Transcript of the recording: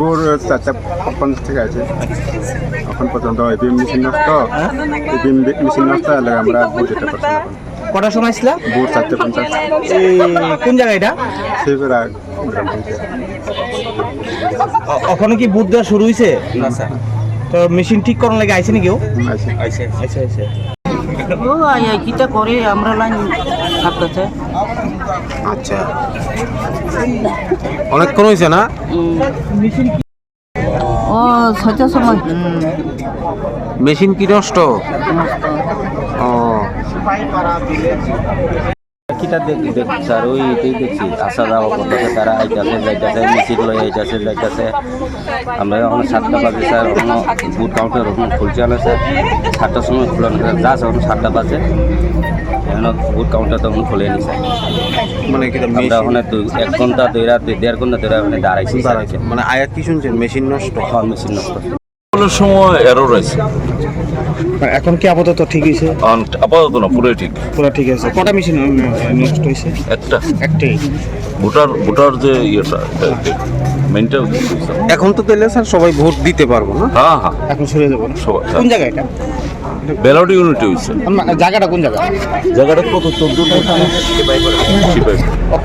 ভোর 4:50 থেকে আছে এখন পর্যন্ত ইভিএম মেশিন নষ্ট ইভিএম মেশিন নষ্ট হলে আমরা ভোট দিতে পারছি না কটার সময় ছিল? ভোর 4:50 কোন জায়গা এটা? সেবেরা গ্রাম পঞ্চায়েত ওখানে কি বুথ দেওয়া শুরু হয়েছে? না স্যার। তো মেশিন ঠিক করার লাগে আইছে নাকি? আছে আচ্ছা। ও কিটা করে আমরা লাইন থাকতেছে। আচ্ছা অনেকক্ষণ হয়েছে না? ও 6টার সময় মেশিন কি নষ্ট? ও কিটা দেখি স্যার ওই এটাই দেখছি আসা যাওয়া করতেছে তারা আইতাছে যাইতেছে মিছিল লয়ে আইতাছে যাইতেছে আমরা এখন 7টা বাজে স্যার এখনো বুথ কাউন্টার ওখানে খুলছে না স্যার 7টার সময় খোলানো যা এখন 7টা বাজে এখন বুথ কাউন্টার তখন খুলে নি স্যার মানে কি আমরা ওখানে 1 ঘন্টা 1.5 ঘন্টা ধরে ওখানে দাঁড়াইছি মানে আয়াত কি শুনছেন মেশিন নষ্ট? হ্যাঁ মেশিন নষ্ট সময় এরর আছে এখন কি আপাতত ঠিক হয়েছে? আপাতত না পুরোই ঠিক পুরো ঠিক আছে। কটা মেশিন নষ্ট হয়েছে? একটাই। ভোটার যে ইয়েটা মেনটা এখন তো তাহলে স্যার সবাই ভোট দিতে পারবো না? হ্যাঁ এখন সরে যাবো না? সবাই কোন জায়গা এটা? ব্যালট ইউনিটি হয়েছে জায়গাটা কোন জায়গা? জায়গাটা কত 14